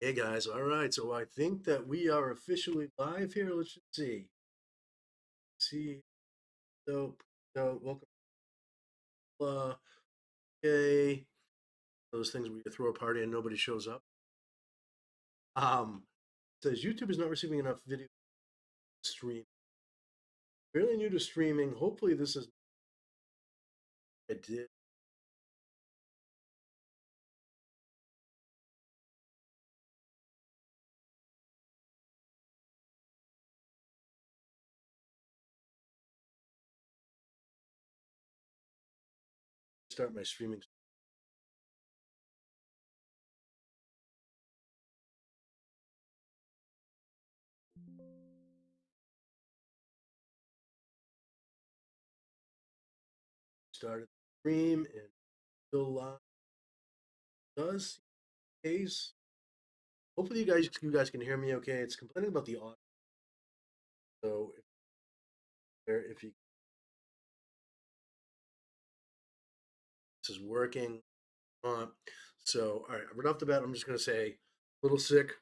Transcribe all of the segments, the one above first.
Hey guys, all right. So I think that we are officially live here. Let's just see. See, so welcome. Okay, those things where you throw a party and nobody shows up. Says YouTube is not receiving enough video stream. Really new to streaming. Hopefully this is. I did start my streaming. Started the stream and still live. Does case. Hopefully you guys can hear me okay. It's complaining about the audio. So if you this is working. So, all right, right off the bat, I'm just going to say, a little sick.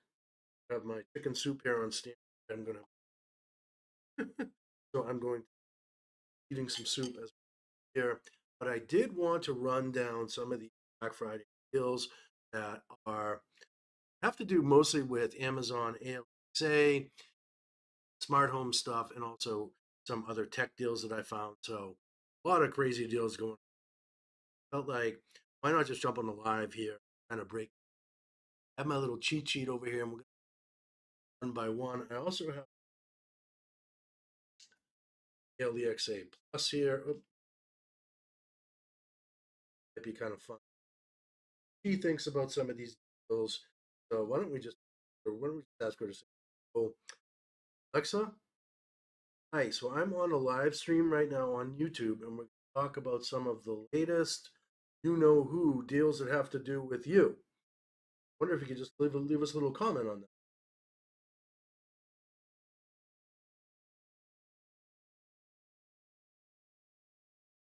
I have my chicken soup here on stand. I'm going to, so I'm going to eating some soup as here. But I did want to run down some of the Black Friday deals that are have to do mostly with Amazon, ALXA, smart home stuff, and also some other tech deals that I found. So a lot of crazy deals going. Felt like why not just jump on the live here, kind of break. I have my little cheat sheet over here, and we're going one by one. I also have LEXA Plus here. Oop, might be kind of fun. She thinks about some of these deals. So why don't we just ask her to say, oh, Alexa, hi. So I'm on a live stream right now on YouTube, and we're going to talk about some of the latest you know who deals that have to do with you. Wonder if you could just leave us a little comment on that.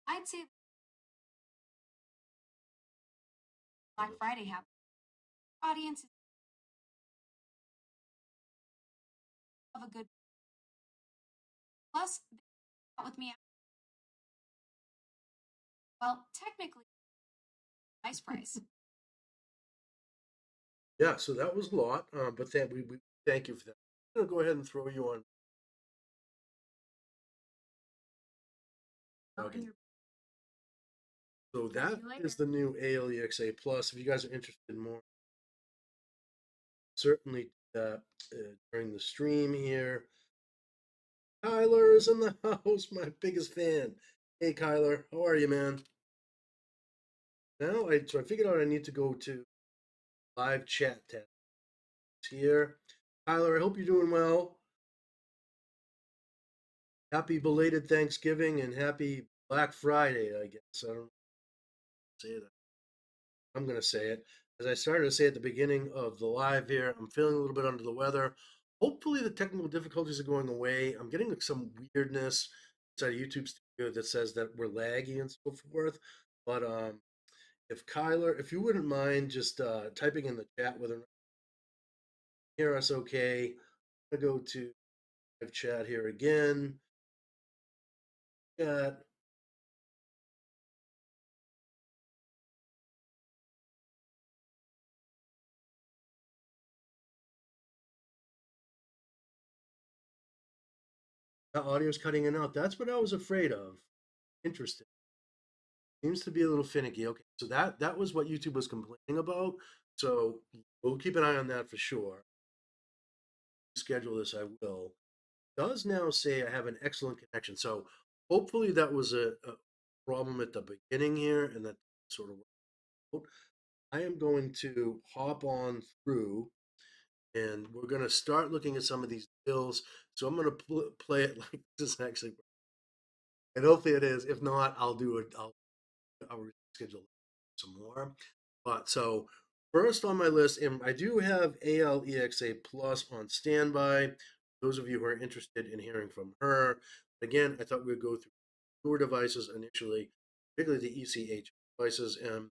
I'd say Black Friday happened. Audiences have a good plus they out with me. Well, technically, nice price. Yeah, so that was a lot, but we thank you for that. I'm gonna go ahead and throw you on. Okay. So that is the new ALEXA Plus. If you guys are interested in more, certainly during the stream here. Kyler is in the house, my biggest fan. Hey Kyler, how are you, man? So I figured out I need to go to live chat tab here. Kyler, I hope you're doing well. Happy belated Thanksgiving and happy Black Friday, I guess. I don't say that. I'm gonna say it. As I started to say at the beginning of the live here, I'm feeling a little bit under the weather. Hopefully the technical difficulties are going away. I'm getting like some weirdness inside of YouTube studio that says that we're laggy and so forth. But if Kyler, if you wouldn't mind just typing in the chat whether or not you hear us okay. I'm gonna go to live chat here again. Chat. The audio's cutting in and out. That's what I was afraid of. Interesting. Seems to be a little finicky. Okay, so that was what YouTube was complaining about. So we'll keep an eye on that for sure. Schedule this, I will. Does now say I have an excellent connection. So hopefully that was a problem at the beginning here, and that sort of worked out. I am going to hop on through, and we're going to start looking at some of these bills. So I'm going to play it like this is actually, and hopefully it is. If not, I'll do it. I'll reschedule some more. But so first on my list, and I do have ALEXA Plus on standby. Those of you who are interested in hearing from her. Again, I thought we'd go through newer devices initially, particularly the ECH devices. And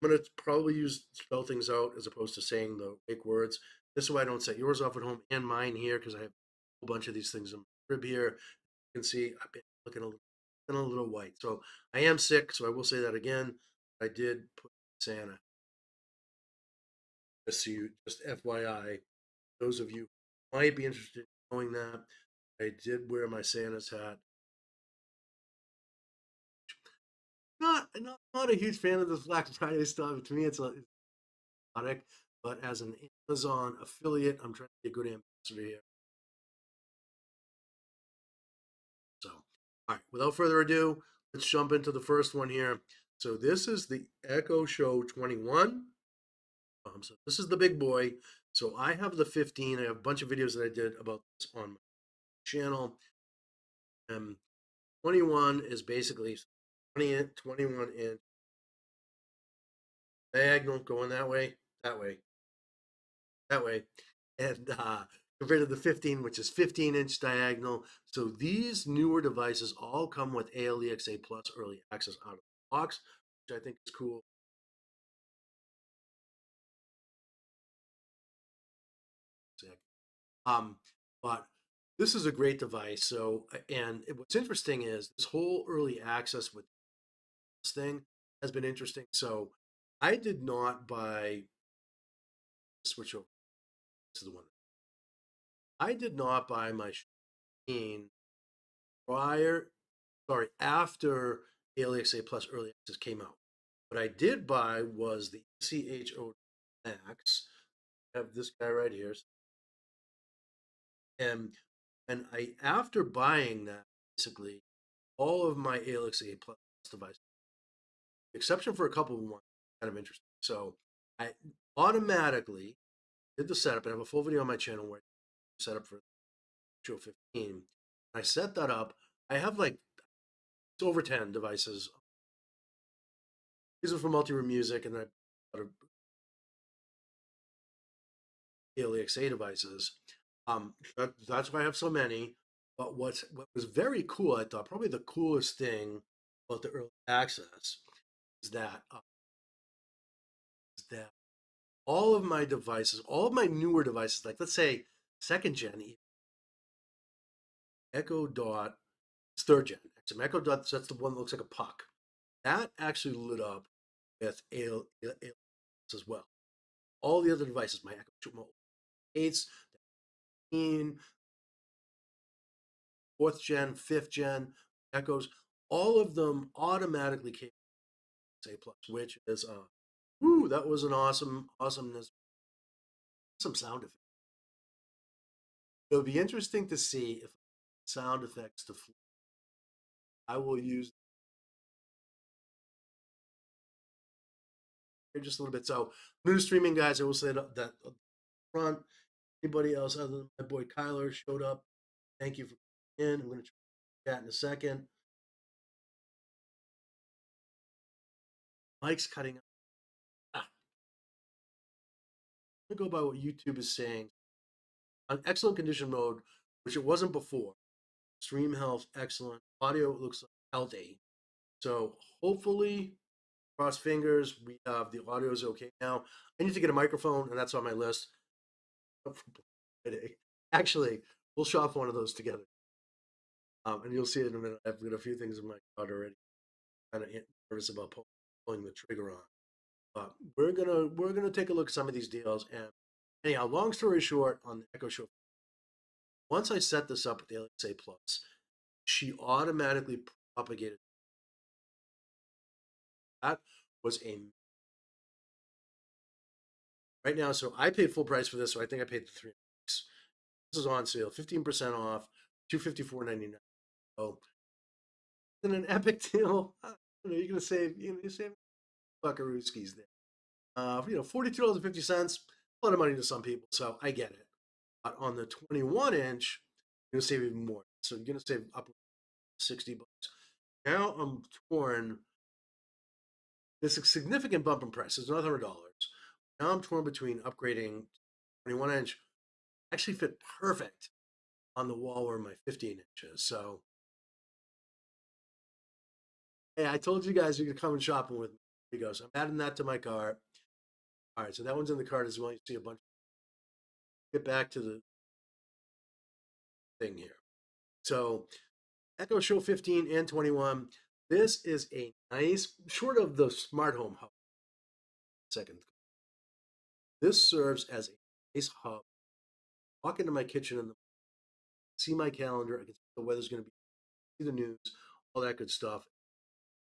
I'm gonna probably spell things out as opposed to saying the fake words. This is why I don't set yours off at home and mine here because I have a whole bunch of these things in my crib here. You can see I've been looking a little white. So I am sick, so I will say that again. I did put Santa. Just FYI, those of you who might be interested in knowing that, I did wear my Santa's hat. Not a huge fan of this Black Friday stuff. To me, it's product, but as an Amazon affiliate, I'm trying to be a good ambassador here. So, all right, without further ado, let's jump into the first one here. So this is the Echo Show 21. So this is the big boy. So I have the 15. I have a bunch of videos that I did about this on my channel. 21 is basically 21 inch diagonal going that way, that way. And compared to the 15, which is 15-inch diagonal. So these newer devices all come with ALEXA Plus early access out of the box, which I think is cool. Um, but this is a great device. So, and what's interesting is this whole early access with this thing has been interesting. So, I did not buy switch over. This is the one. I did not buy my machine prior, sorry, after ALEXA Plus early access came out. What I did buy was the CHO Max. I have this guy right here. And I after buying that, basically all of my ALEXA Plus devices, exception for a couple of them, kind of interesting. So I automatically did the setup. I have a full video on my channel where I set up for Show 15. I set that up. I have like it's over 10 devices. These are for multi-room music, and then I bought ALEXA devices. That's why I have so many. But what was very cool, I thought, probably the coolest thing about the early access is that all of my devices, all of my newer devices, like let's say second gen Echo Dot, it's third gen. So Echo Dot, that's the one that looks like a puck. That actually lit up with ALEX as well. All the other devices, my Echo 8s, in fourth gen, fifth gen, Echoes, all of them automatically came with A plus, which is that was an awesomeness, some sound effects. It'll be interesting to see if sound effects to fly. I will use here just a little bit. So new streaming guys, I will say that up front. Anybody else other than my boy Kyler showed up? Thank you for coming in. I'm going to chat in a second. Mike's cutting. Ah, I'm going to go by what YouTube is saying. On excellent condition mode, which it wasn't before. Stream health excellent. Audio looks healthy. So hopefully, cross fingers, we have the audio is okay now. I need to get a microphone, and that's on my list. Actually, we'll shop one of those together, and you'll see it in a minute. I've got a few things in my card already. Kind of nervous about pulling the trigger on, but we're gonna take a look at some of these deals. And anyhow, long story short, on the Echo Show, once I set this up with the LXA Plus, she automatically propagated. That was a right now. So I paid full price for this, so I think I paid the $3. This is on sale, 15% off, $254.99. So in an epic deal, you're gonna save buckarooskies there. $42.50, a lot of money to some people, so I get it. But on the 21 inch, you're gonna save even more. So you're gonna save up $60. Now I'm torn. There's a significant bump in price. It's another $100. Now I'm torn between upgrading 21 inch. Actually fit perfect on the wall where my 15 inches. So hey, I told you guys you could come and shopping with me. Here you go. So I'm adding that to my cart. All right, so that one's in the cart as well. You see a bunch. Get back to the thing here. So Echo Show 15 and 21. This is a nice, short of the smart home hub. Second, this serves as a nice hub. Walk into my kitchen and see my calendar. I can see the weather's going to be, see the news, all that good stuff.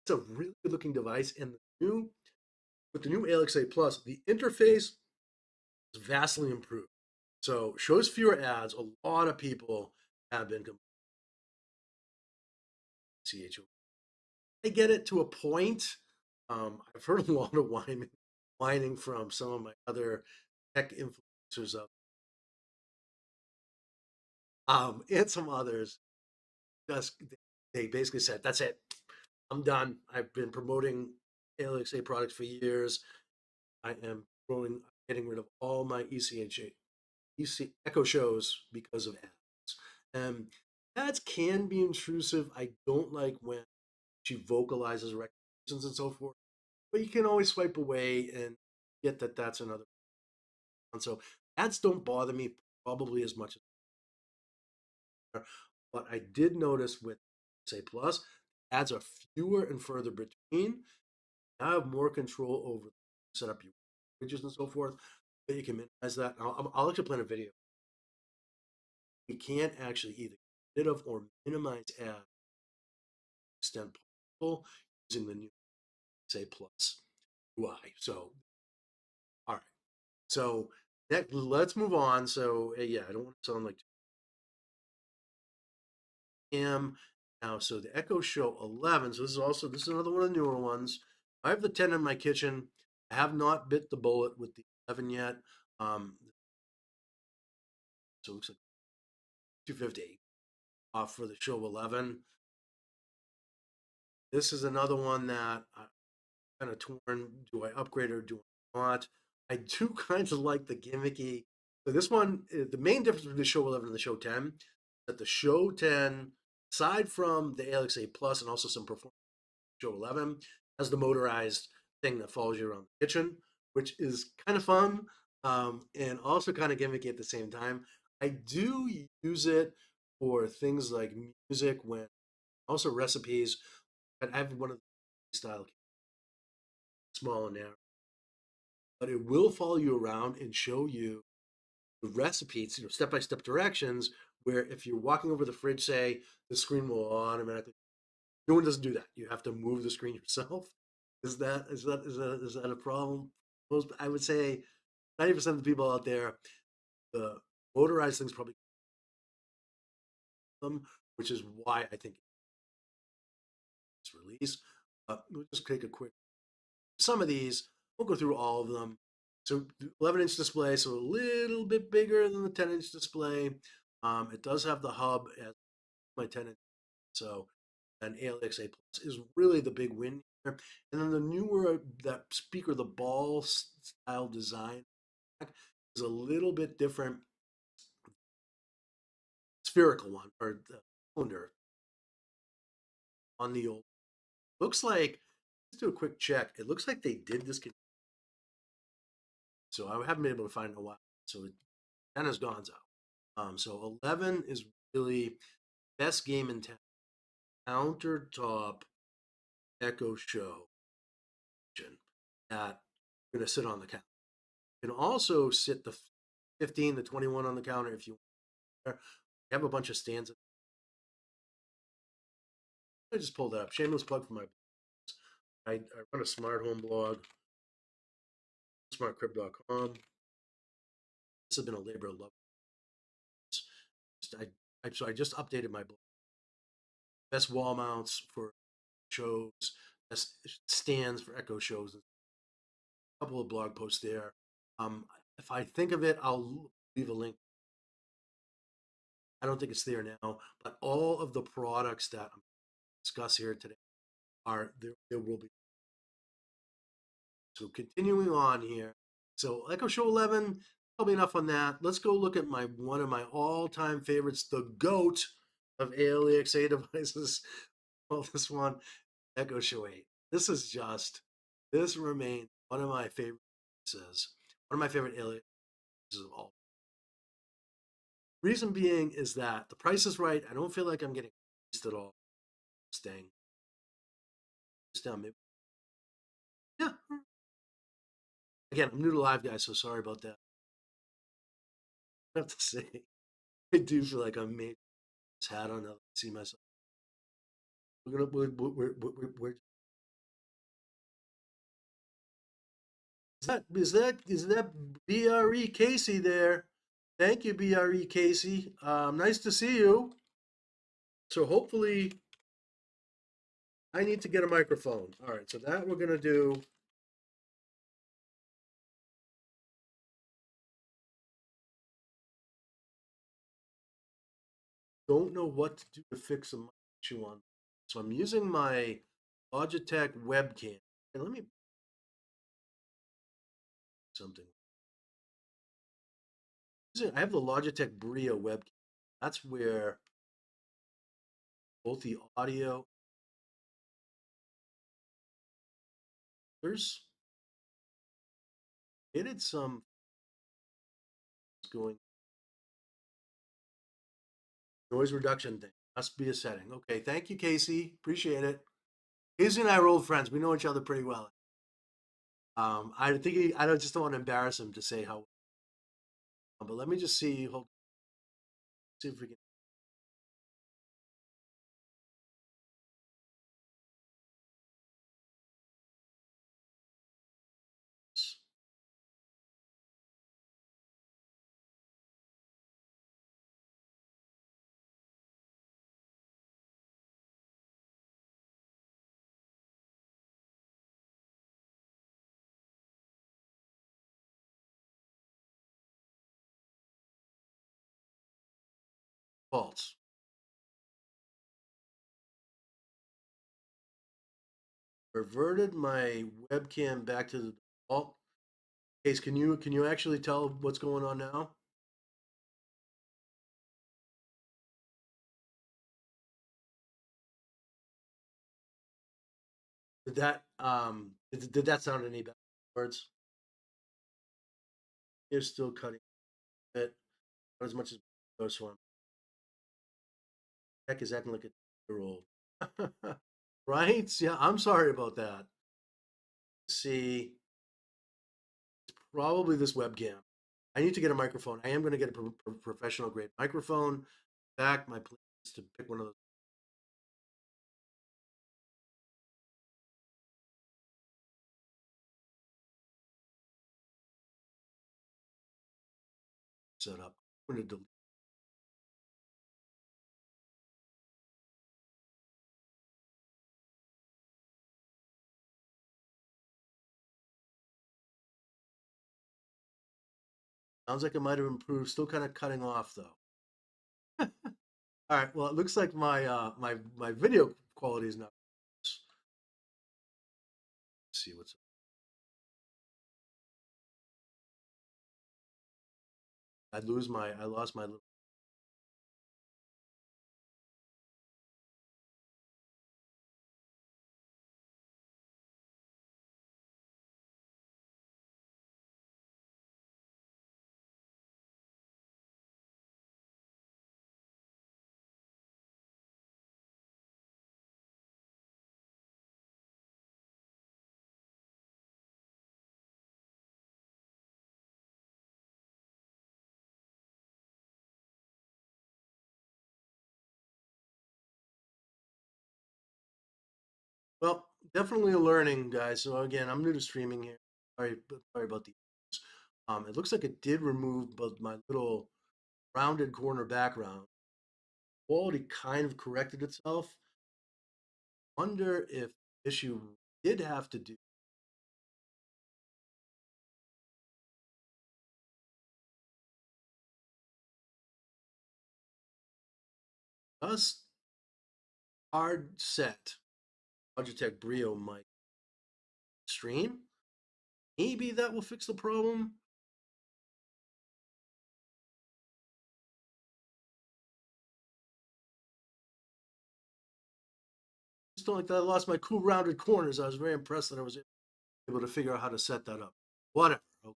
It's a really good looking device, and the new with the new ALXA Plus, the interface is vastly improved. So shows fewer ads. A lot of people have been CHO. I get it to a point. I've heard a lot of whining from some of my other tech influencers of and some others. Just they basically said, "That's it. I'm done. I've been promoting ALXA products for years. I am getting rid of all my EC Echo shows because of ads. And ads can be intrusive. I don't like when she vocalizes recommendations and so forth, but you can always swipe away and get that that's another one. So ads don't bother me probably as much as, but I did notice with say plus ads are fewer and further between. I have more control over set up your widgets and so forth. But you can minimize that. I'll actually plan a video. You can't actually either get rid of or minimize ads extent possible using the new say plus UI. So all right. So next, let's move on. So yeah, I don't want to sound like am now. So the Echo Show 11. So this is another one of the newer ones. I have the 10 in my kitchen. I have not bit the bullet with the 11 yet. So it looks like 250 off for the Show 11. This is another one that I'm kind of torn. Do I upgrade or do I not? I do kind of like the gimmicky. So this one, the main difference between the Show 11 and the Show 10 is that the Show 10, aside from the ALXA Plus and also some performance, Show 11 has the motorized thing that follows you around the kitchen, which is kind of fun and also kind of gimmicky at the same time. I do use it for things like music when also recipes. I have one of the style small and narrow, but it will follow you around and show you the recipes, step by step directions. Where if you're walking over the fridge, say the screen will automatically. No one doesn't do that. You have to move the screen yourself. Is that a problem? Most I would say 90% of the people out there, the motorized things probably them, which is why I think it's released. We'll just take a quick some of these. We'll go through all of them. So 11-inch display, so a little bit bigger than the 10-inch display. It does have the hub as my 10-inch, so an ALXA Plus is really the big win here. And then the newer that speaker, the ball style design is a little bit different, spherical one or the cylinder on the old. Looks like let's do a quick check. It looks like they did this, so I haven't been able to find it in a while. So 10 has gone out. So 11 is really best game in town. Countertop Echo Show that you're going to sit on the counter. You can also sit the 15, the 21 on the counter if you want. You have a bunch of stands. I just pulled that up. Shameless plug for my. I run a smart home blog, smartcrib.com. This has been a labor of love. So I just updated my blog. Best wall mounts for shows, best stands for Echo shows. A couple of blog posts there. If I think of it, I'll leave a link. I don't think it's there now, but all of the products that I'm discuss here today are there. There will be. So continuing on here. So Echo Show 11, probably enough on that. Let's go look at my one of my all-time favorites, the GOAT of ALEXA devices. Well, this one, Echo Show 8. This is just This remains one of my favorite pieces, one of my favorite aliens of all. Reason being is that the price is right. I don't feel like I'm getting at all. Staying just down maybe. Yeah. Again, I'm new to live guys, so sorry about that. I have to say, I do feel like I'm made this hat on. I see myself. We're gonna we're is that BRE Casey there? Thank you, BRE Casey. Nice to see you. So hopefully, I need to get a microphone. All right, so that we're gonna do. Don't know what to do to fix a mic issue on. So I'm using my Logitech webcam. And let me something. I have the Logitech Brio webcam. That's where both the audio there's added some going noise reduction thing. Must be a setting. Okay, thank you, Casey. Appreciate it. Casey and I are old friends. We know each other pretty well. I think I don't just don't want to embarrass him to say how. But let me just see. See if we can. False. Reverted my webcam back to the default. Case, can you actually tell what's going on now? Did that sound any better? Words. You're still cutting it, not as much as those one. Heck is acting like a year old. Right? Yeah, I'm sorry about that. See, probably this webcam. I need to get a microphone. I am going to get a professional grade microphone. Back, my plan is to pick one of those. Set up. I'm going to delete. Sounds like it might have improved. Still kind of cutting off though. All right. Well, it looks like my video quality is not. Let's see what's up. I lost my little. Well, definitely a learning, guys. So again, I'm new to streaming here. Sorry about the. It looks like it did remove both my little rounded corner background. Quality kind of corrected itself. Wonder if the issue did have to do just hard set Logitech Brio mic stream. Maybe that will fix the problem. Just don't like that I lost my cool rounded corners. I was very impressed that I was able to figure out how to set that up. Whatever. Okay.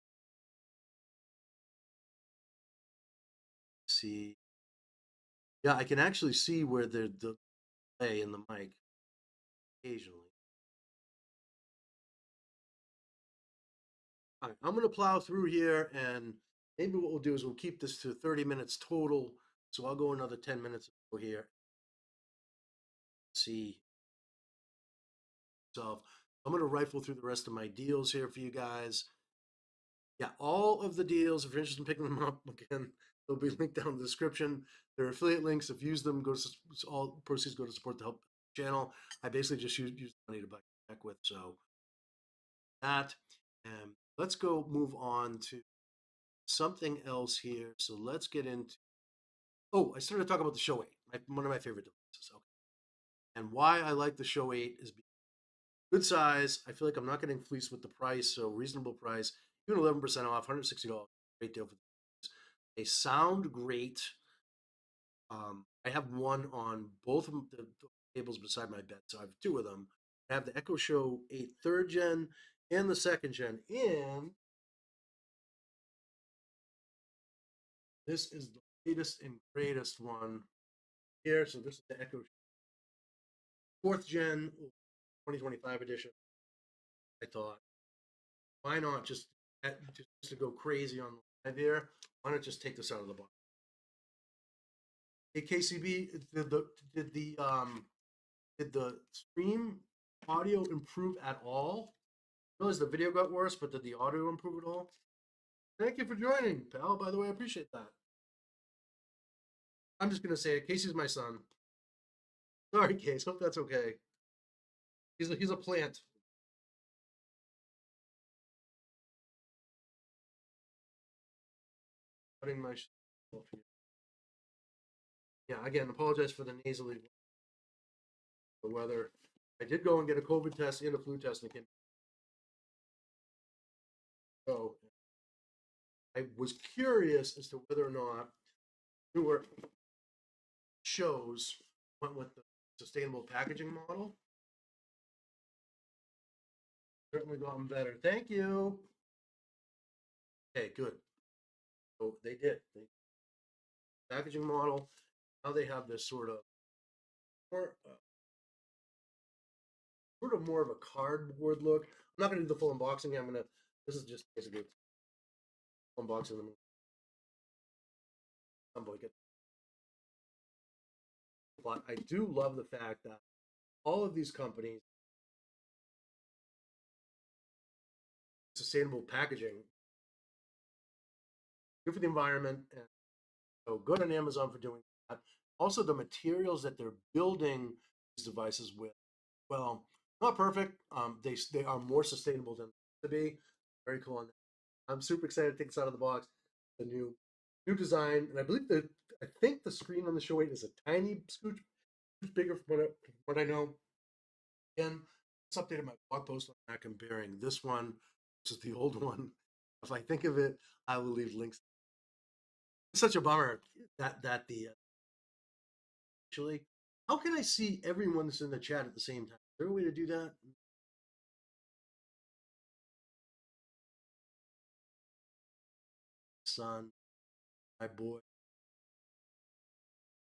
See, yeah, I can actually see where the delay in the mic occasionally. All right, I'm going to plow through here, and maybe what we'll do is we'll keep this to 30 minutes total. So I'll go another 10 minutes here. See, so I'm going to rifle through the rest of my deals here for you guys. Yeah, all of the deals, if you're interested in picking them up, again, they'll be linked down in the description. They're affiliate links. If you use them, go to all proceeds go to support the help channel. I basically just use money to buy tech with. So that, and let's go move on to something else here. So let's get into. Oh, I started to talk about the Show 8, one of my favorite devices. Okay, and why I like the Show 8 is good size. I feel like I'm not getting fleeced with the price, so reasonable price. Even 11% off, $160. Great deal for these. They sound great. I have one on both of the tables beside my bed, so I have two of them. I have the Echo Show 8 third gen and the second gen. And this is the latest and greatest one here. So this is the Echo fourth gen 2025 edition. I thought, why not just to go crazy on the live here? Why not just take this out of the box? Hey KCB, did the stream audio improve at all? I realize the video got worse, but did the audio improve at all? Thank you for joining, pal. By the way, I appreciate that. I'm just gonna say it. Casey's my son. Sorry, Case. Hope that's okay. He's a plant. Putting my yeah. Again, apologize for the nasally the weather. I did go and get a COVID test and a flu test, and it came. So I was curious as to whether or not newer shows went with the sustainable packaging model. Certainly gotten better. Thank you. Okay, good. So they did. Packaging model. Now they have this more, more of a cardboard look. I'm not going to do the full unboxing. I'm going to. This is just basically unboxing them. But I do love the fact that all of these companies, sustainable packaging, good for the environment, and so good on Amazon for doing that. Also, the materials that they're building these devices with, well, not perfect. They are more sustainable than to be. Very cool on that. I'm super excited to take this out of the box. The new design, and I believe I think the screen on the Show 8 is a tiny scooch bigger from what I know. Again, it's updated my blog post on that comparing this one versus the old one. If I think of it, I will leave links. It's such a bummer that the actually, how can I see everyone that's in the chat at the same time? Is there a way to do that? Son, my boy,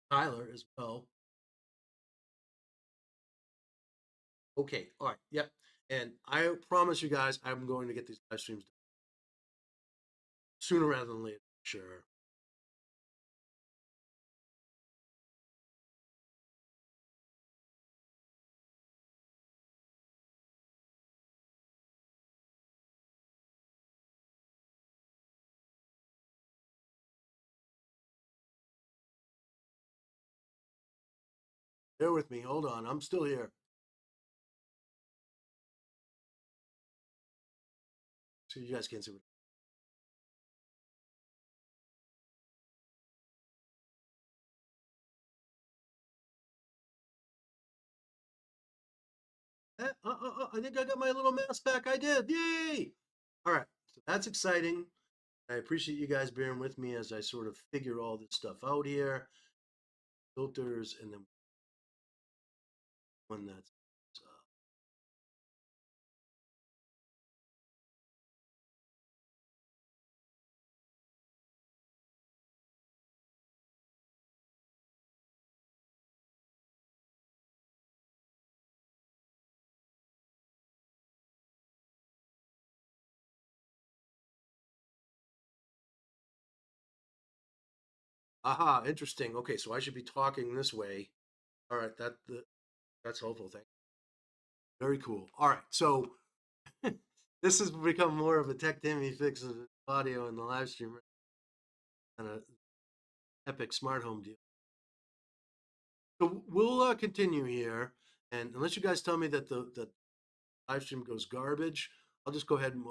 Tyler as well. Okay, all right, yep. And I promise you guys, I'm going to get these live streams done sooner rather than later. Sure. Bear with me. Hold on. I'm still here. So you guys can't see what. I think I got my little mask back. I did. Yay! All right. So that's exciting. I appreciate you guys bearing with me as I sort of figure all this stuff out here. Filters, and then one that's Aha, interesting. Okay, so I should be talking this way. All right, that's helpful. Thank you. Very cool. All right, so this has become more of a TecTimmy fix of audio in the live stream and an epic smart home deal. So we'll continue here, and unless you guys tell me that the live stream goes garbage, I'll just go ahead and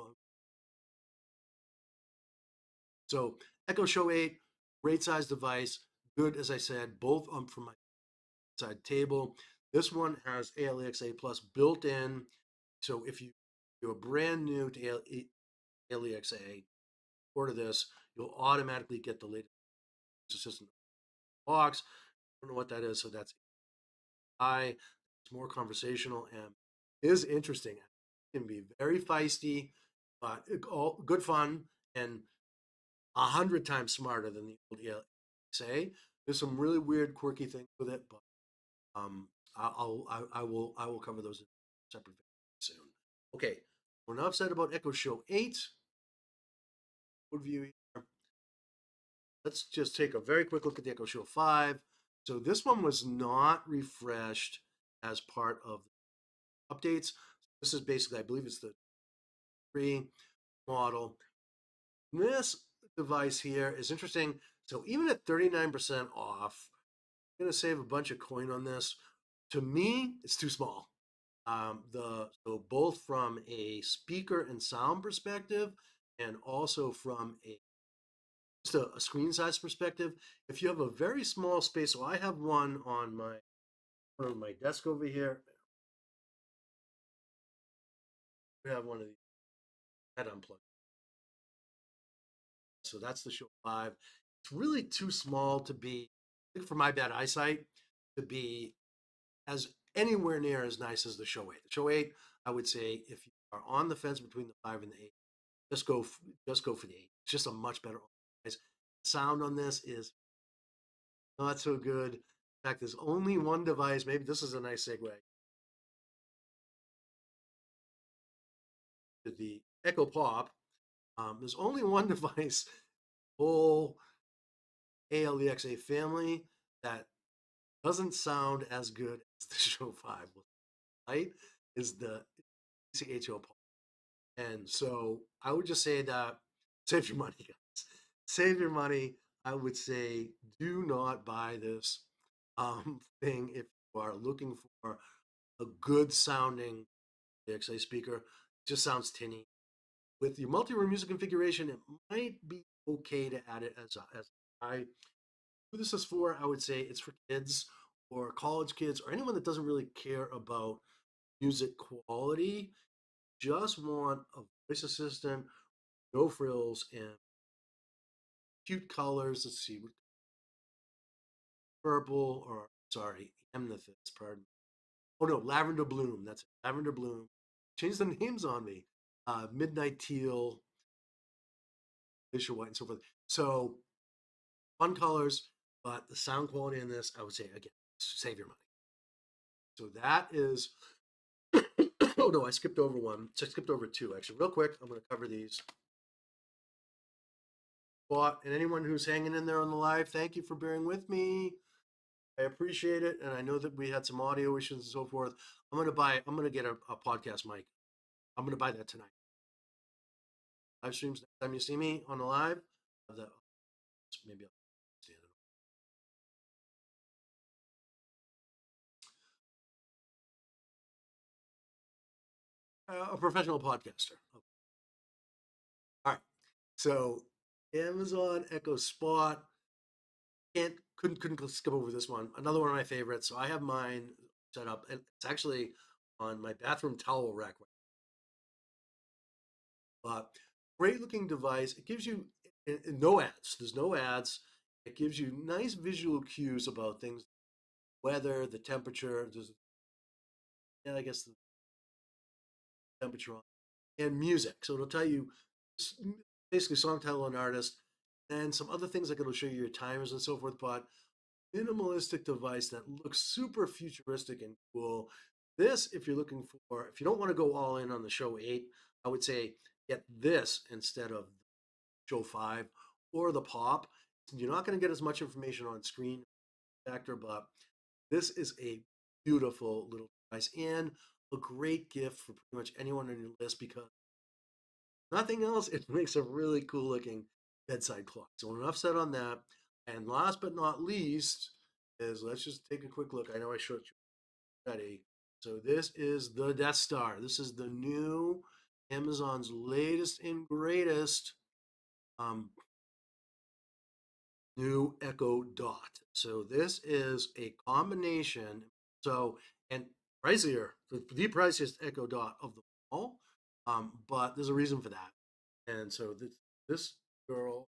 so Echo Show 8, great size device, good as I said, both from my side table. This one has ALEXA Plus built in, so if you're brand new to ALEXA, order this, you'll automatically get the latest assistant box. I don't know what that is, so that's I. It's more conversational and is interesting. It can be very feisty, but all good fun and 100 times smarter than the old say. There's some really weird, quirky things with it, but um, I will cover those in separate videos soon. Okay, we're now upset about Echo Show 8. View here. Let's just take a very quick look at the Echo Show 5. So this one was not refreshed as part of the updates. This is basically, I believe it's the 3 model. This device here is interesting. So even at 39% off, I'm going to save a bunch of coin on this. To me, it's too small. So both from a speaker and sound perspective, and also from just a screen size perspective, if you have a very small space, so I have one on my desk over here. I have one of these head unplugged. So that's the Show 5. It's really too small to be, for my bad eyesight, to be as anywhere near as nice as the Show 8. The Show 8, I would say, if you are on the fence between the 5 and the 8, just go for the 8. It's just a much better sound on this is not so good. In fact, there's only one device. Maybe this is a nice segue to the Echo Pop. There's only one device, whole ALEXA family, that doesn't sound as good as the Show 5. Right? Is the CHO Pop. And so I would just say that save your money, guys. Save your money. I would say do not buy this thing if you are looking for a good sounding DXA speaker. It just sounds tinny. With your multi-room music configuration, it might be okay to add it as I. Who this is for, I would say it's for kids or college kids or anyone that doesn't really care about music quality. Just want a voice assistant, no frills, and cute colors. Let's see, purple or sorry, amethyst. Pardon. Oh no, lavender bloom. That's it. Lavender bloom. Change the names on me. Midnight teal, glacier white, and so forth. So fun colors, but the sound quality in this, I would say again, save your money. So that is. Oh no, I skipped over one. So I skipped over two actually. Real quick, I'm going to cover these. And anyone who's hanging in there on the live, thank you for bearing with me. I appreciate it, and I know that we had some audio issues and so forth. I'm gonna get a podcast mic. I'm gonna buy that tonight. Live streams next time you see me on the live. That maybe I'll stand it. A professional podcaster. Okay. All right. So Amazon Echo Spot. Couldn't skip over this one. Another one of my favorites. So I have mine set up, and it's actually on my bathroom towel rack. But great looking device. It gives you no ads. There's no ads. It gives you nice visual cues about things, weather, the temperature. There's, yeah, I guess the temperature and music. So it'll tell you basically song title and artist, and some other things like it'll show you your timers and so forth. But minimalistic device that looks super futuristic and cool. This, if you're looking for, if you don't want to go all in on the Show 8, I would say get this instead of Show 5 or the Pop. You're not going to get as much information on screen factor, but this is a beautiful little device and a great gift for pretty much anyone on your list because nothing else, it makes a really cool looking bedside clock. So enough said on that. And last but not least is let's just take a quick look. I know I showed you already. So this is the Death Star. This is the new Amazon's latest and greatest um, new Echo Dot. So this is a combination. So and pricier, the priciest Echo Dot of them all. But there's a reason for that. And so this girl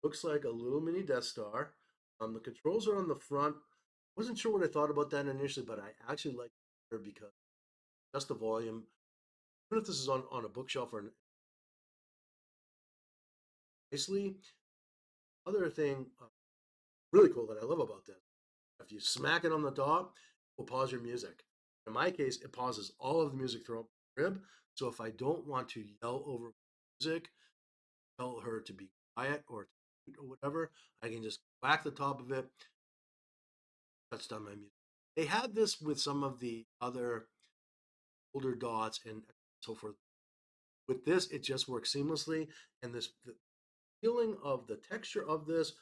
looks like a little mini Death Star. The controls are on the front. Wasn't sure what I thought about that initially, but I actually like it because just the volume. Even if this is on a bookshelf or nicely, other thing really cool that I love about this, if you smack it on the top, it will pause your music. In my case, it pauses all of the music throughout the crib. So if I don't want to yell over music, tell her to be quiet or whatever, I can just whack the top of it, shuts down my music. They had this with some of the other older dots and so forth. With this, it just works seamlessly, and the feeling of the texture of this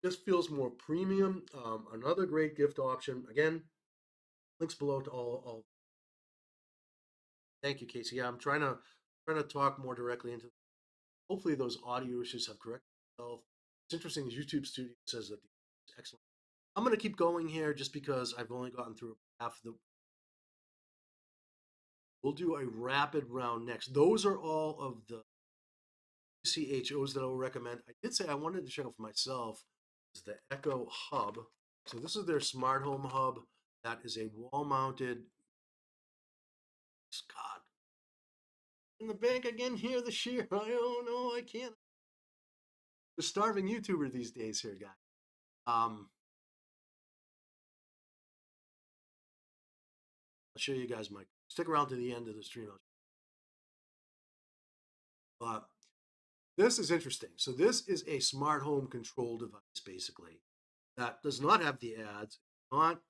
just feels more premium. Another great gift option. Again, links below to all. Thank you, Casey. Yeah, I'm trying to talk more directly into. Hopefully, those audio issues have corrected themselves. It's interesting. YouTube Studio says that the excellent. I'm going to keep going here just because I've only gotten through half of the. We'll do a rapid round next. Those are all of the CHOs that I will recommend. I did say I wanted to check out for myself is the Echo Hub. So this is their smart home hub. That is a wall-mounted. God, in the bank again here this year. I don't know. I can't. The starving YouTuber these days here, guy. I'll show you guys my. Stick around to the end of the stream. But this is interesting. So this is a smart home control device, basically, that does not have the ads, not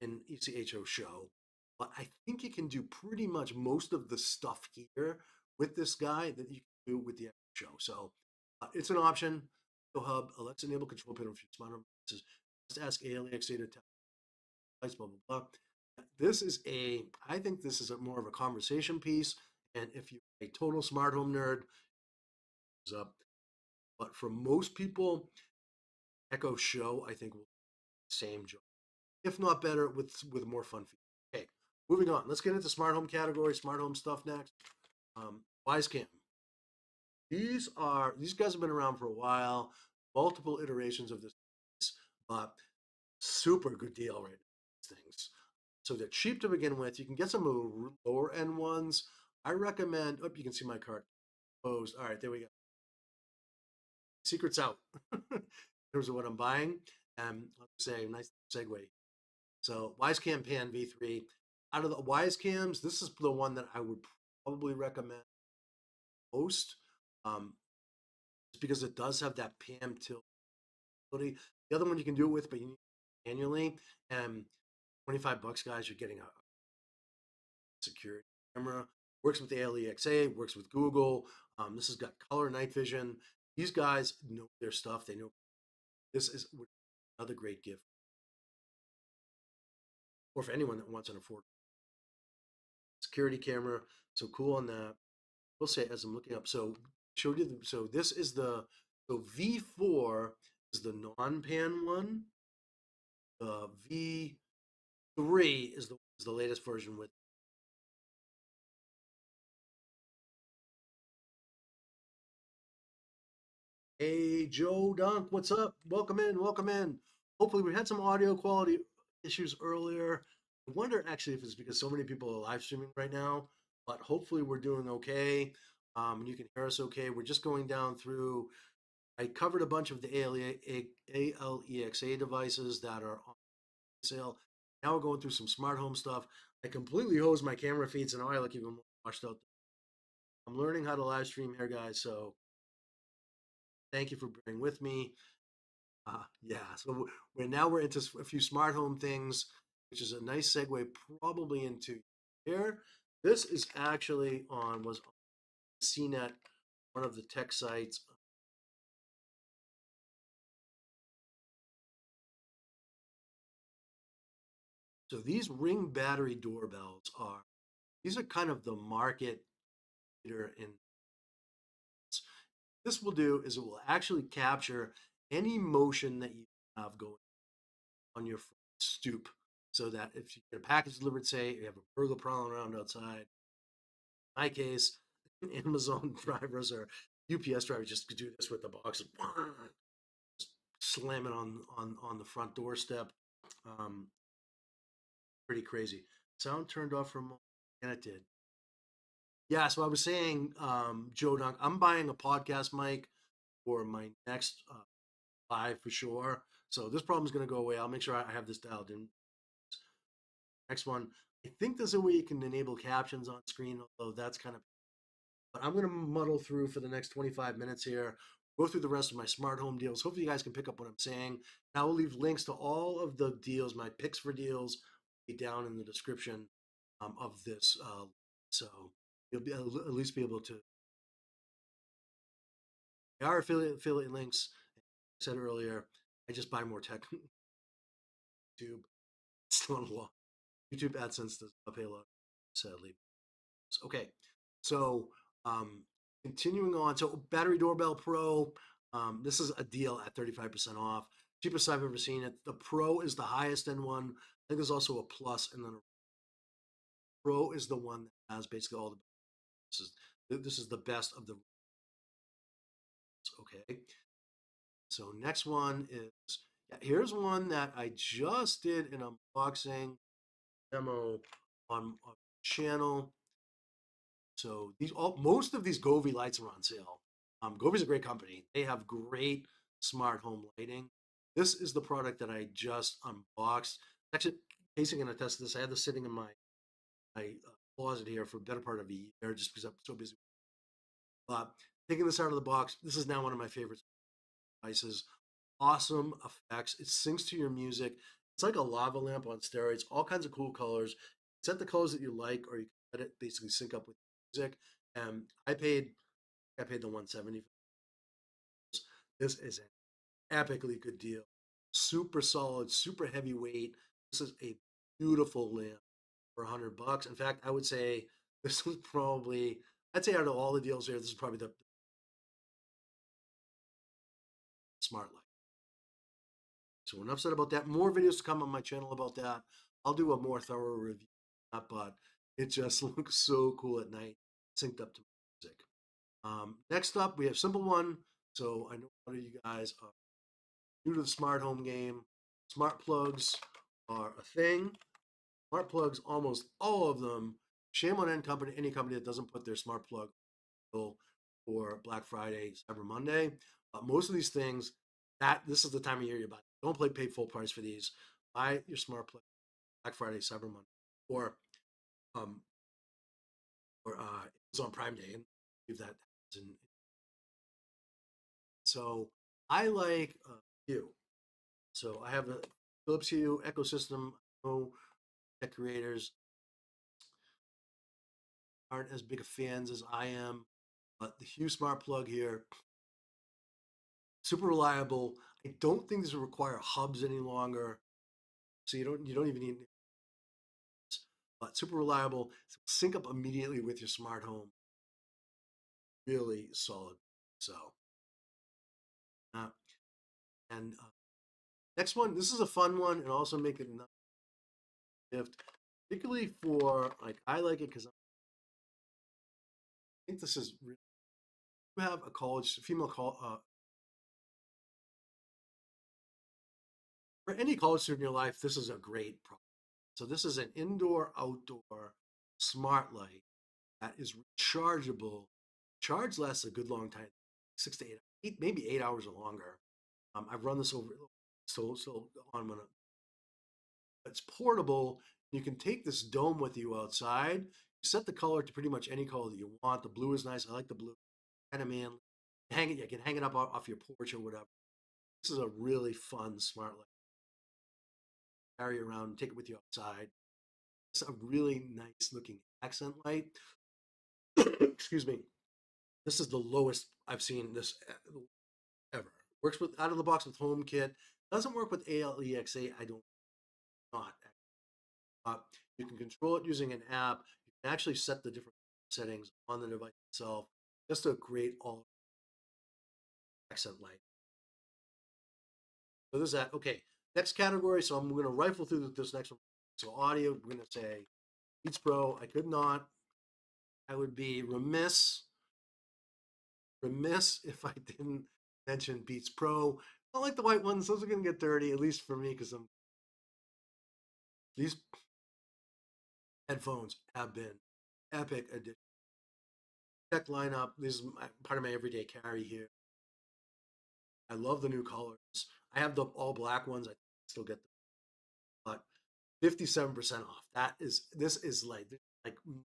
an ECHO show, but I think you can do pretty much most of the stuff here with this guy that you can do with the show. So it's an option. Go Hub, Alexa enable control panel for smart home devices. Just ask Alexa to tell blah blah blah. This is I think this is more of a conversation piece. And if you're a total smart home nerd, is up. But for most people, Echo Show, I think, will do the same job, if not better, with more fun features. Okay, moving on. Let's get into smart home category, smart home stuff next. Wisecam. These guys have been around for a while, multiple iterations of this, but super good deal right now. These things. So they're cheap to begin with. You can get some lower end ones. I recommend. Oh, you can see my cart closed. All right, there we go. Secrets out in terms of what I'm buying. Let's say nice segue. So Wisecam Pan V3. Out of the Wisecams, this is the one that I would probably recommend most. Just because it does have that Pam tilt ability. The other one you can do it with, but you need annually. And $25, guys, you're getting a security camera. Works with ALEXA, works with Google. This has got color night vision. These guys know their stuff. They know this is another great gift, or for anyone that wants an affordable security camera. So cool on that. We'll say as I'm looking up. So showed you. So this is the V4 is the non-pan one. The V3 is the latest version with. Hey Joe Dunk, what's up? Welcome in, welcome in. Hopefully we had some audio quality issues earlier. I wonder actually if it's because so many people are live streaming right now, but hopefully we're doing okay. You can hear us okay. We're just going down through. I covered a bunch of the ALEXA devices that are on sale. Now we're going through some smart home stuff. I completely hosed my camera feeds, and now I look even more washed out. I'm learning how to live stream here, guys. So thank you for bearing with me. Yeah, so we're into a few smart home things, which is a nice segue probably into here. This is actually was on CNET, one of the tech sites. So these Ring battery doorbells are these are kind of the market leader in this. Will do is it will actually capture any motion that you have going on your stoop, so that if you get a package delivered, say you have a burglar prowling around outside. In my case, Amazon drivers or UPS drivers just do this with the box, just slam it on the front doorstep. Um, Pretty crazy. Sound turned off for a moment, and it did. Yeah, so I was saying, Joe Dunk, I'm buying a podcast mic for my next live for sure. So this problem is going to go away. I'll make sure I have this dialed in. Next one, I think there's a way you can enable captions on screen, although that's kind of. But I'm going to muddle through for the next 25 minutes here, go through the rest of my smart home deals. Hopefully, you guys can pick up what I'm saying. And I will leave links to all of the deals, my picks for deals, down in the description of this. So you'll be at least be able to. There are affiliate links. I said earlier, I just buy more tech. YouTube, still on law. YouTube AdSense does not pay a lot, sadly. Okay, so um, continuing on. So Battery Doorbell Pro. This is a deal at 35% off. Cheapest I've ever seen it. The Pro is the highest end one. I think there's also a Plus, and then a Pro is the one that has basically all the. This is this is the best of the. Okay. So next one is, yeah, here's one that I just did an unboxing demo on channel. So these all most of these Govee lights are on sale. Govee's a great company. They have great smart home lighting. This is the product that I just unboxed. Actually, Casey can attest to this. I had this sitting in my closet here for a better part of a year, just because I'm so busy. Uh, Taking this out of the box, this is now one of my favorite devices. Awesome effects. It syncs to your music. It's like a lava lamp on steroids. All kinds of cool colors. Set the colors that you like, or you can let it basically sync up with music. And I paid the 170. This is an epically good deal. Super solid, super heavyweight. This is a beautiful lamp for $100. In fact, I would say this was probably, I'd say out of all the deals here, this is probably the smart light. So enough said about that. More videos to come on my channel about that. I'll do a more thorough review of that, but it just looks so cool at night, synced up to music. Next up, we have Simple One. So I know a lot of you guys are new to the smart home game. Smart plugs are a thing. Smart plugs, almost all of them. Shame on any company that doesn't put their smart plug for Black Friday, Cyber Monday. Most of these things, that this is the time of year you buy. Don't pay full price for these. Buy your smart plug Black Friday, Cyber Monday, or um, it's on Prime Day, and if that happens. And so I like Hue. So I have a Philips Hue ecosystem. I know tech creators aren't as big of fans as I am, but the Hue smart plug here, super reliable. I don't think this will require hubs any longer, so you don't even need. But super reliable. Sync up immediately with your smart home. Really solid. So, uh, and next one. This is a fun one, and also make it a gift, particularly for like I like it because I think this is really. You have a college female call for any college student in your life. This is a great product. So this is an indoor outdoor smart light that is rechargeable. Charge lasts a good long time, 6 to 8, maybe 8 hours or longer. I've run this over so on when it's portable. You can take this dome with you outside. set the color to pretty much any color that you want. The blue is nice. I like the blue. Kind of manly. Hang it. You can hang it up off your porch or whatever. This is a really fun smart light. Carry around, take it with you outside. It's a really nice looking accent light. Excuse me. This is the lowest I've seen this ever. Works with out of the box with HomeKit. Doesn't work with ALEXA. I don't not. Uh, you can control it using an app. You can actually set the different settings on the device itself. Just a great all accent light. So there's that. Okay, next category. So I'm going to rifle through this next one. So audio, we're going to say Beats Pro. I could not. I would be remiss if I didn't mention Beats Pro. I like the white ones; those are going to get dirty, at least for me, because these headphones have been epic addition. Tech lineup. This is part of my everyday carry here. I love the new colors. I have the all black ones. I still get them, but 57% off. This is like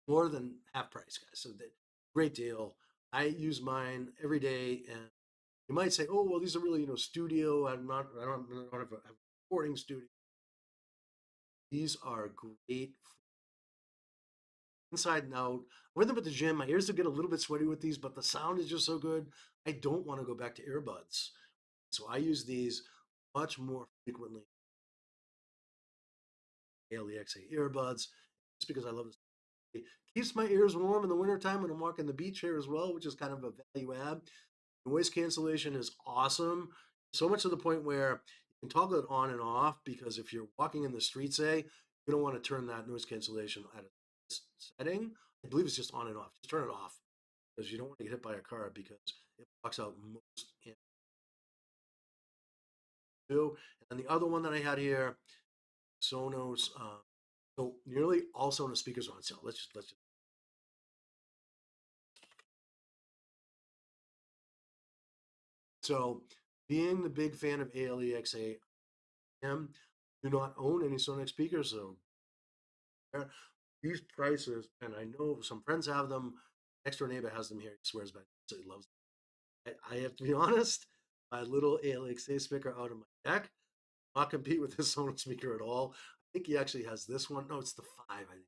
more than half price, guys. So great deal. I use mine every day, and you might say, "Oh, well, these are really studio. I don't have a recording studio." These are great inside and out. I wear them at the gym. My ears will get a little bit sweaty with these, but the sound is just so good. I don't want to go back to earbuds, so I use these much more frequently. ALEXA earbuds, just because I love this. It keeps my ears warm in the wintertime when I'm walking the beach here as well, which is kind of a value add. Noise cancellation is awesome. So much to the point where you can toggle it on and off because if you're walking in the street, say, you don't want to turn that noise cancellation at a setting. I believe it's just on and off. Just turn it off because you don't want to get hit by a car because it blocks out most. And then the other one that I had here, Sonos. So nearly all Sonos speakers are on sale. Let's just. So being the big fan of ALEXA, do not own any Sonos speakers, so these prices, and I know some friends have them. Next door neighbor has them here. He swears by them, so he loves them. I have to be honest. My little ALEXA speaker out of my deck not compete with this Sonos speaker at all. I think he actually has this one. No, it's the 5. I think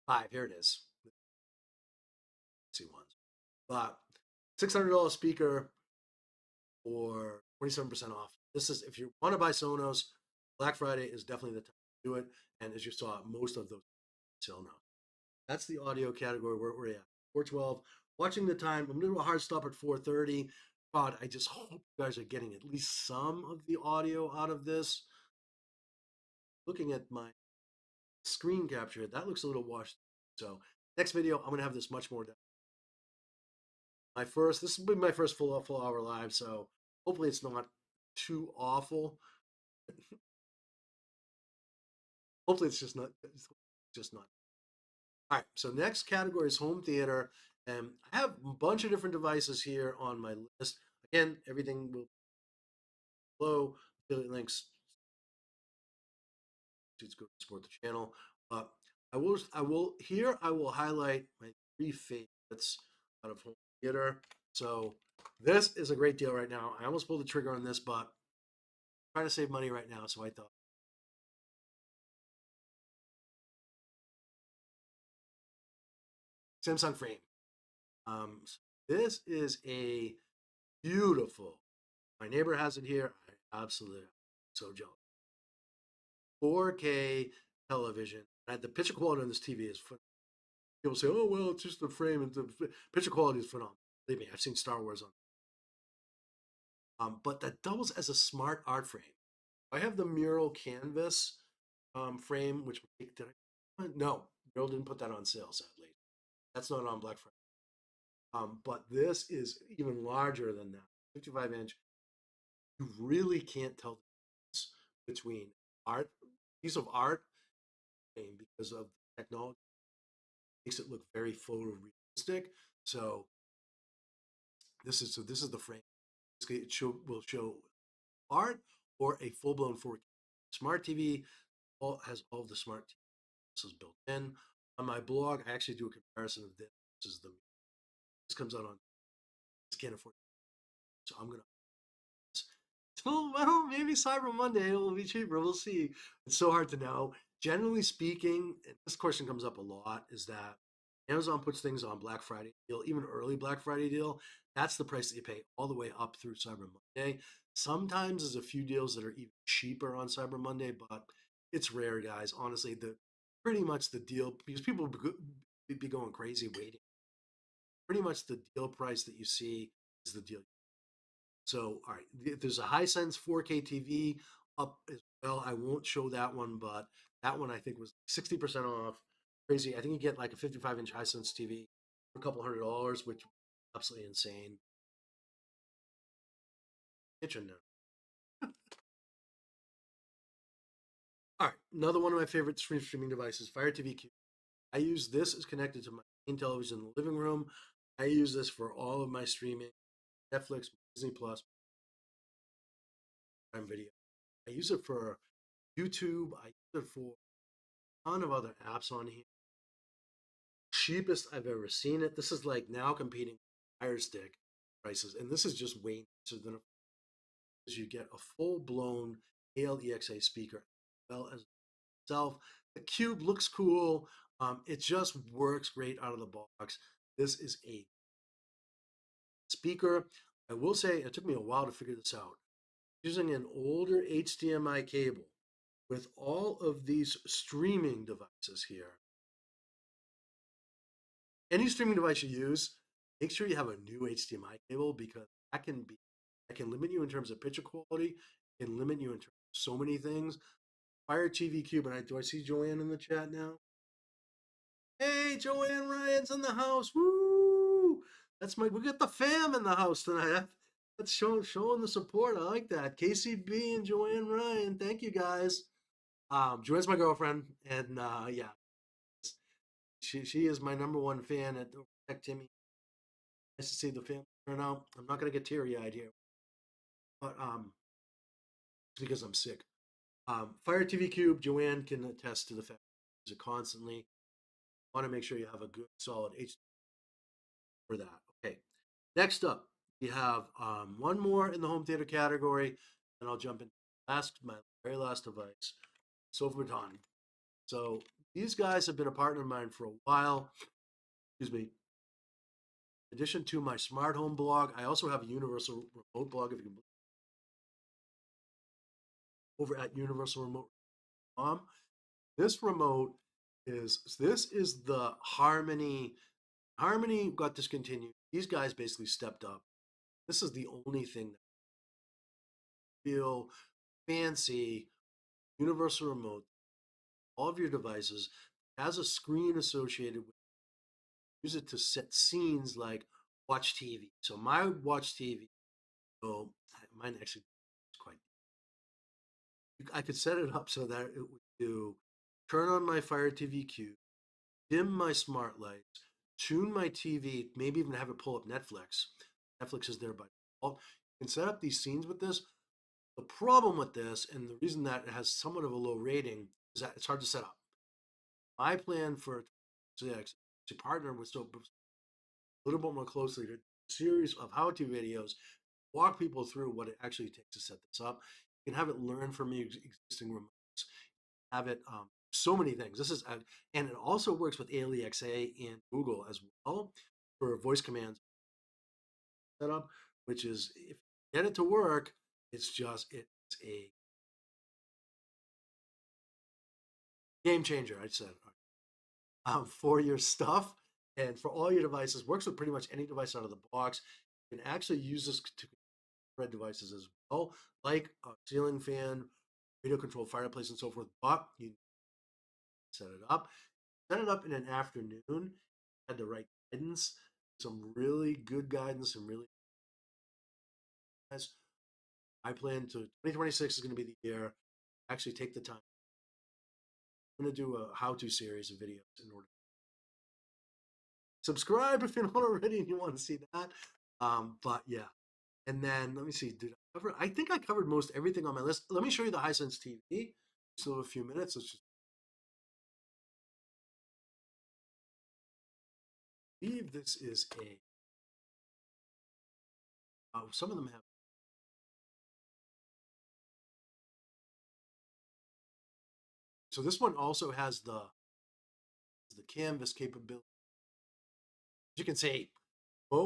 5. Here it is. Let's see ones, but $600 speaker or 27% off. This is if you want to buy Sonos, Black Friday is definitely the time to do it. And as you saw, most of those sell now. That's the audio category where we're at. 412. Watching the time. I'm gonna do a hard stop at 4:30. God, I just hope you guys are getting at least some of the audio out of this. Looking at my screen capture, that looks a little washed. So next video, I'm gonna have this much more done. This will be my first full hour live, so hopefully it's not too awful. Hopefully it's just not. All right, so next category is home theater. And I have a bunch of different devices here on my list. Again, everything will below. Affiliate links to go support the channel. I will highlight my 3 favorites out of home theater. So this is a great deal right now. I almost pulled the trigger on this, but I'm trying to save money right now, so I thought Samsung frame. So this is a beautiful. My neighbor has it here. I absolutely so jealous. 4K television. The picture quality on this TV is phenomenal. People say, "Oh well, it's just the frame." And the picture quality is phenomenal. Believe me, I've seen Star Wars on. But that doubles as a smart art frame. I have the mural canvas frame, which did I? No, Mural didn't put that on sale. Sadly, that's not on Black Friday. But this is even larger than that. 55-inch. You really can't tell the difference between art, piece of art, and because of the technology, makes it look very photorealistic. So this is the frame. It will show art or a full-blown 4K. Smart TV has all of the smart TVs built in. On my blog, I actually do a comparison of this. This comes out on, this can't afford it. So I'm gonna, so well, maybe Cyber Monday it will be cheaper. We'll see. It's so hard to know. Generally speaking, and this question comes up a lot, is that Amazon puts things on Black Friday deal, even early Black Friday deal. That's the price that you pay all the way up through Cyber Monday. Sometimes there's a few deals that are even cheaper on Cyber Monday, but it's rare, guys. Honestly, the pretty much the deal, because people be going crazy waiting. Pretty much the deal price that you see is the deal. So, all right, there's a Hisense 4K TV up as well. I won't show that one, but that one I think was 60% off. Crazy. I think you get like a 55-inch Hisense TV for a couple $100, which is absolutely insane. Kitchen now. All right, another one of my favorite streaming devices, Fire TV Cube. I use this as connected to my main television in the living room. I use this for all of my streaming, Netflix, Disney Plus, Prime Video. I use it for YouTube. I use it for a ton of other apps on here. Cheapest I've ever seen it. This is like now competing with Fire Stick prices, and this is just way nicer than as you get a full blown ALEXA speaker, as well as itself. The Cube looks cool. It just works great out of the box. This is a speaker. I will say it took me a while to figure this out. Using an older HDMI cable with all of these streaming devices here. Any streaming device you use, make sure you have a new HDMI cable because that can limit you in terms of picture quality, can limit you in terms of so many things. Fire TV Cube, and do I see Joanne in the chat now? Hey, Joanne Ryan's in the house. Woo! We got the fam in the house tonight. That's showing the support. I like that. KCB and Joanne Ryan. Thank you guys. Joanne's my girlfriend, and yeah, she is my number one fan at TecTimmy. Nice to see the family turn out. I'm not gonna get teary eyed here, but it's because I'm sick. Fire TV Cube, Joanne can attest to the fact that use it constantly. Want to make sure you have a good solid HD for that. Okay. Next up, we have one more in the home theater category, and I'll jump into my very last device, Sofa Baton. So these guys have been a partner of mine for a while. Excuse me. In addition to my smart home blog, I also have a universal remote blog. If you can, over at universalremote.com. This is the Harmony. Harmony got discontinued. These guys basically stepped up. This is the only thing that feel fancy universal remote. All of your devices has a screen associated with. Use it to set scenes like watch TV. So my watch TV. So mine actually is quite. I could set it up so that it would do turn on my Fire TV Cube, dim my smart lights, tune my TV, maybe even have it pull up Netflix. Netflix is there by default. You can set up these scenes with this. The problem with this, and the reason that it has somewhat of a low rating, is that it's hard to set up. My plan for CX to partner with Soap a little bit more closely to a series of how-to videos, walk people through what it actually takes to set this up. You can have it learn from existing remotes. Have it so many things. And it also works with ALEXA and Google as well for voice commands setup, which is if you get it to work, it's a game changer. I said for your stuff and for all your devices. Works with pretty much any device out of the box. You can actually use this to red devices as well, like a ceiling fan, radio controlled fireplace, and so forth. But you set it up. Set it up in an afternoon. Had the right guidance, some really good guidance, some really nice. I plan to 2026 is going to be the year. Actually, take the time. I'm going to do a how-to series of videos in order. Subscribe if you're not already and you want to see that. But yeah, and then let me see. I think I covered most everything on my list. Let me show you the Hisense TV. Still have a few minutes. Let's just believe this is a. Some of them have. So this one also has the canvas capability. You can say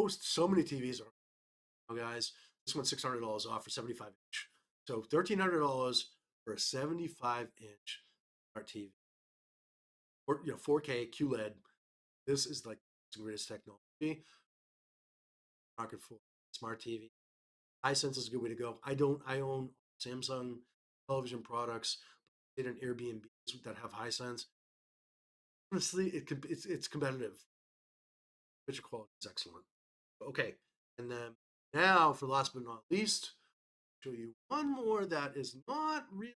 so many TVs are, guys. This one's $600 off for 75 inch. So $1,300 for a 75-inch smart TV, or 4K QLED. This is like the greatest technology. Market for smart TV. iSense is a good way to go. I own Samsung television products, in an Airbnb that have Hisense. Honestly, it's competitive. Picture quality is excellent. Okay, and then now for last but not least, show you one more that is not really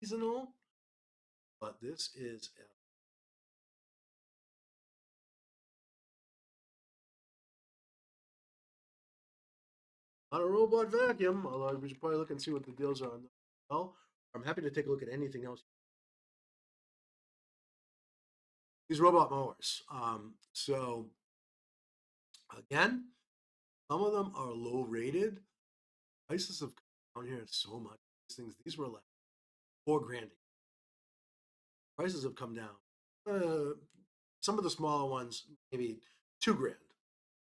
seasonal, but this is not a robot vacuum. Although we should probably look and see what the deals are on them. Well, I'm happy to take a look at anything else. These robot mowers. So again, some of them are low rated. Prices have come down here so much. These were like 4 grand. Prices have come down. Some of the smaller ones, maybe 2 grand.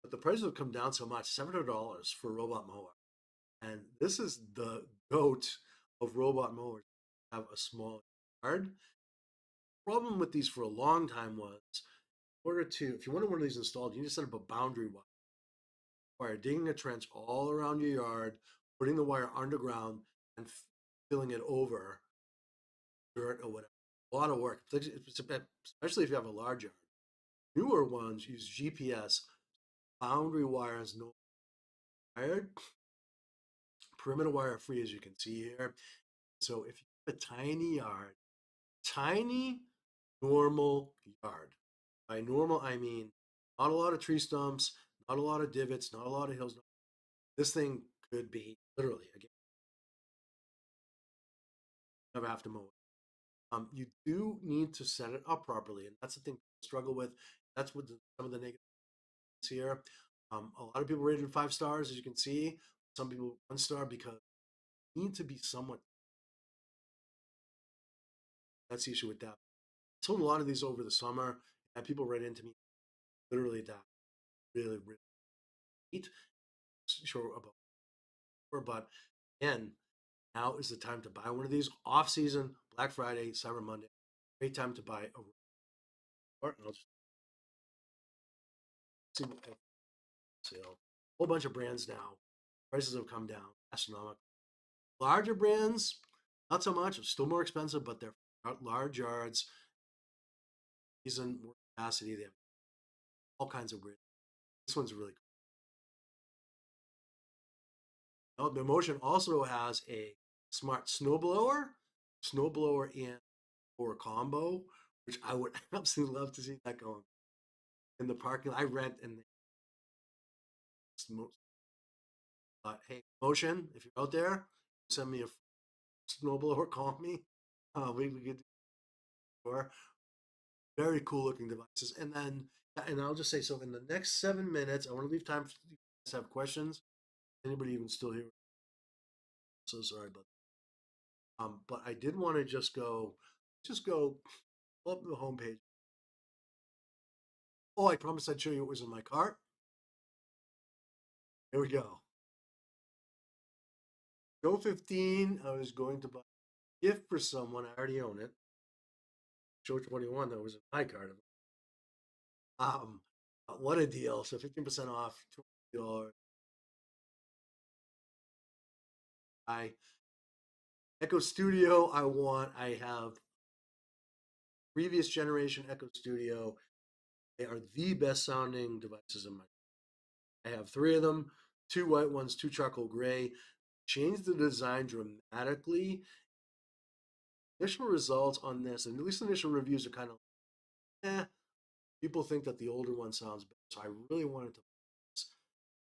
But the prices have come down so much, $700 for a robot mower. And this is the goat of robot mowers. Have a small yard. Problem with these for a long time was, in order to, if you wanted one of these installed, you need to set up a boundary wire, digging a trench all around your yard, putting the wire underground, and filling it over dirt or whatever. A lot of work, especially if you have a large yard. Newer ones use GPS, boundary wires, no wired, perimeter wire free, as you can see here. So if you have a tiny yard, tiny normal yard. By normal, I mean not a lot of tree stumps, not a lot of divots, not a lot of hills. This thing could be literally, again, never have to mow it. You do need to set it up properly, and that's the thing people struggle with. That's what some of the negatives here. A lot of people rated 5 stars, as you can see. Some people 1 star because you need to be somewhat. That's the issue with that. I sold a lot of these over the summer, and people write into me literally that really, really neat. Sure about, but again, now is the time to buy one of these off season, Black Friday, Cyber Monday. Great time to buy a. I'll just see sale. A whole bunch of brands now. Prices have come down astronomical. Larger brands, not so much. It's still more expensive, but they're large yards. Season, more capacity. They have all kinds of great. This one's really cool. Now, the Motion also has a smart snowblower and or a combo, which I would absolutely love to see that going in the parking lot. I rent in the. Hey, Motion, if you're out there, send me a snowblower. Call me. We could do very cool looking devices. And then, and I'll just say, so in the next 7 minutes, I want to leave time for you guys to have questions. Anybody even still here? So sorry about that. But I did want to just go pull up the homepage. Oh, I promised I'd show you what was in my cart. Here we go. Go 15. I was going to buy a gift for someone. I already own it. Show 21 that was in my cart. Um, what a deal! So 15% off, $200. I Echo Studio. I have previous generation Echo Studio. They are the best sounding devices in my. I have 3 of them, 2 white ones, 2 charcoal gray. Changed the design dramatically. Initial results on this, and at least initial reviews are kind of, eh. People think that the older one sounds better. So I really wanted to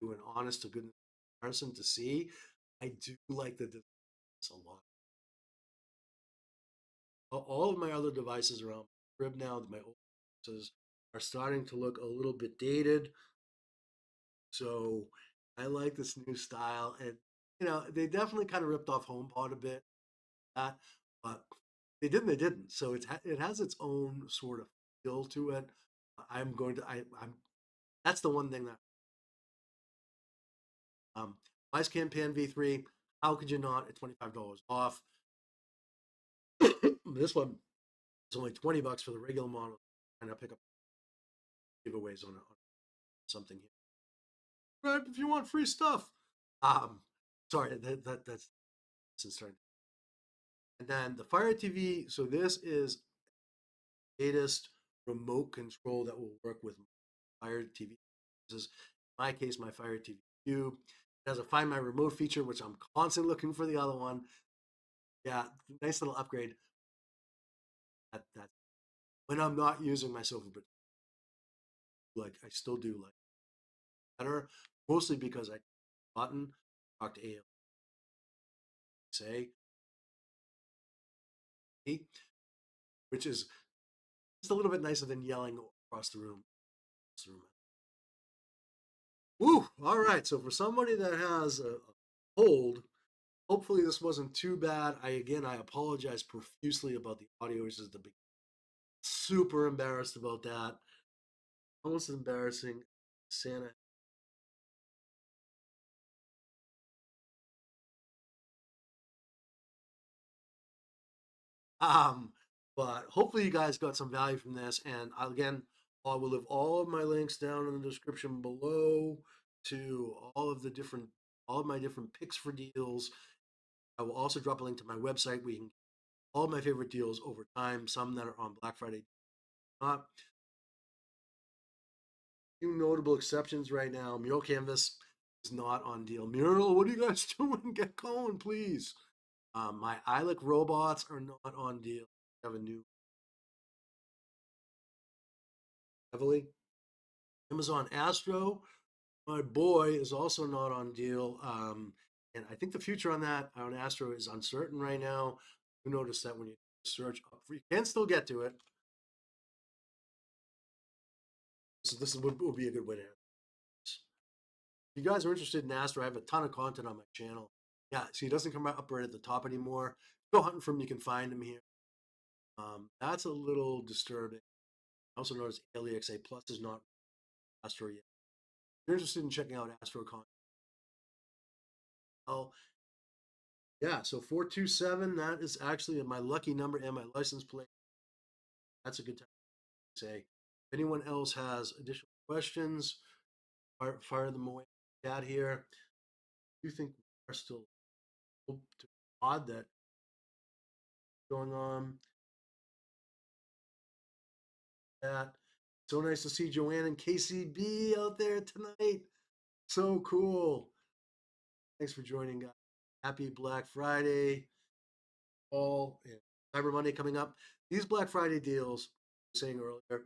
do an honest to goodness comparison to see. I do like the device a lot. All of my other devices around my crib now, my old devices, are starting to look a little bit dated. So I like this new style, and they definitely kind of ripped off HomePod a bit, but they didn't. They didn't. So it has its own sort of feel to it. I'm going to. I'm. That's the one thing that Wise Campaign V3. How could you not at $25 off? This one is only $20 for the regular model, and I pick up giveaways on something here. Right, if you want free stuff. Um, sorry, that's starting. And then the Fire TV. So this is the latest remote control that will work with Fire TV. This is, in my case, my Fire TV Cube. It has a Find My Remote feature, which I'm constantly looking for the other one. Yeah, nice little upgrade. That when I'm not using my sofa, but like I still do like better, mostly because I button talk to AL say, which is just a little bit nicer than yelling across the room. Woo! All right. So for somebody that has a cold, hopefully this wasn't too bad. I apologize profusely about the audio issues. The big, super embarrassed about that. Almost embarrassing. Santa. Um, but hopefully you guys got some value from this. And again, I will leave all of my links down in the description below to all of my different picks for deals. I will also drop a link to my website where you can get all of my favorite deals over time. Some that are on Black Friday, not few notable exceptions right now. Mural Canvas is not on deal. Mural, what are you guys doing? Get going, please. My iLick robots are not on deal. I have a new heavily. Amazon Astro, my boy, is also not on deal. And I think the future on that on Astro is uncertain right now. You notice that when you search up, you can still get to it. So this will be a good way to. If you guys are interested in Astro, I have a ton of content on my channel. Yeah, so he doesn't come up right at the top anymore. Go hunting for him, you can find him here. That's a little disturbing. I also noticed Aliax A Plus is not Astro yet. If you're interested in checking out Astro content, oh yeah, so 427, that is actually my lucky number and my license plate. That's a good time to say. If anyone else has additional questions, fire them away. Chat here. Do you think we are still odd that going on? That so nice to see Joanne and KCB out there tonight. So cool. Thanks for joining, guys. Happy Black Friday, all and Cyber Monday coming up. These Black Friday deals, saying earlier,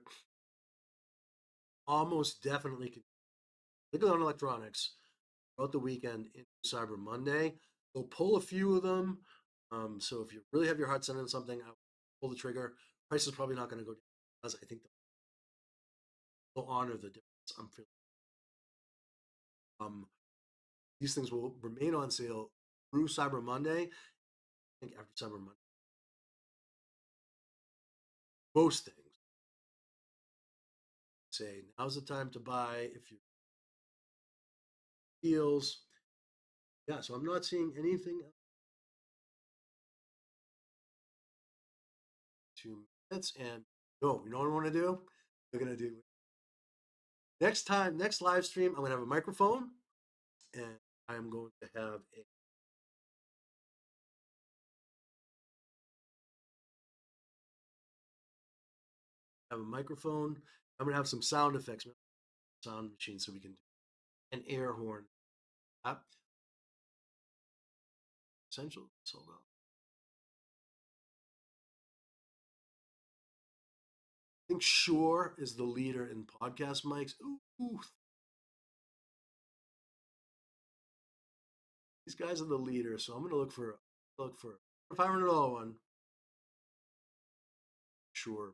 almost definitely can look on electronics throughout the weekend into Cyber Monday. They'll pull a few of them. So if you really have your heart set on something, I pull the trigger. Price is probably not going to go down because I think they'll honor the difference. I'm feeling. Um, these things will remain on sale through Cyber Monday. I think after Cyber Monday, most things say now's the time to buy if you deals. Yeah, so I'm not seeing anything. 2 minutes, and no, you know what I want to do? We're gonna do next time, next live stream. I'm gonna have a microphone, and I'm going to have a microphone. I'm gonna have some sound effects, sound machine, so we can do an air horn. Essential. So I think Shure is the leader in podcast mics. Ooh, these guys are the leader, so I'm gonna look for a $500 one. Sure.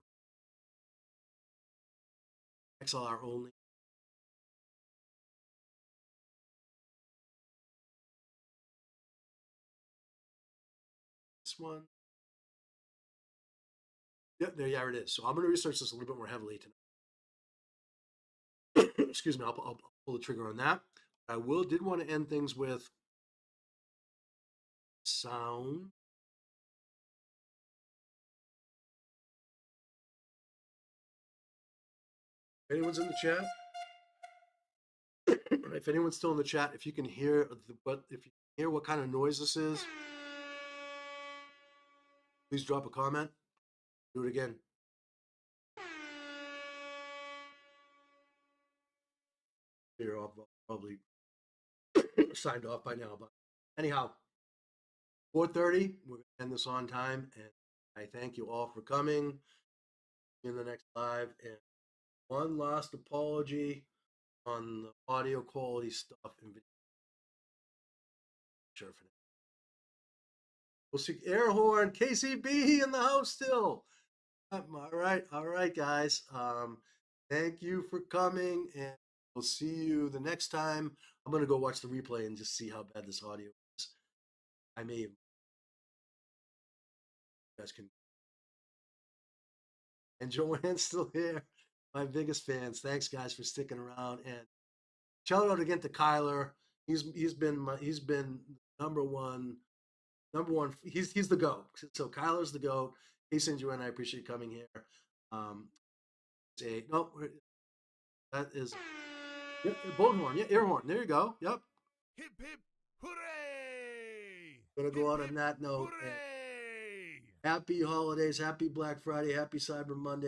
XLR only. This one. Yep, there it is. So I'm going to research this a little bit more heavily tonight. Excuse me, I'll pull the trigger on that. I did want to end things with sound. If anyone's in the chat, if anyone's still in the chat, if you can hear what kind of noise this is, please drop a comment. Do it again. Here, I'll probably signed off by now, but anyhow, 4:30. We're gonna end this on time, and I thank you all for coming in the next live. And one last apology on the audio quality stuff and video. Sure for now. We'll see air horn KCB in the house still. All right, guys. Thank you for coming, and we'll see you the next time. I'm gonna go watch the replay and just see how bad this audio is. I may, you guys can. And Joanne's still here. My biggest fans. Thanks, guys, for sticking around. And shout out again to Kyler. He's been number one. He's the GOAT. So Kyler's the GOAT. Casey and Joanne, I appreciate you coming here. No, that is boat horn. Yeah, air horn. There you go. Yep. Hip hip hooray! Gonna go out on that note. Hooray! Happy holidays, happy Black Friday, happy Cyber Monday.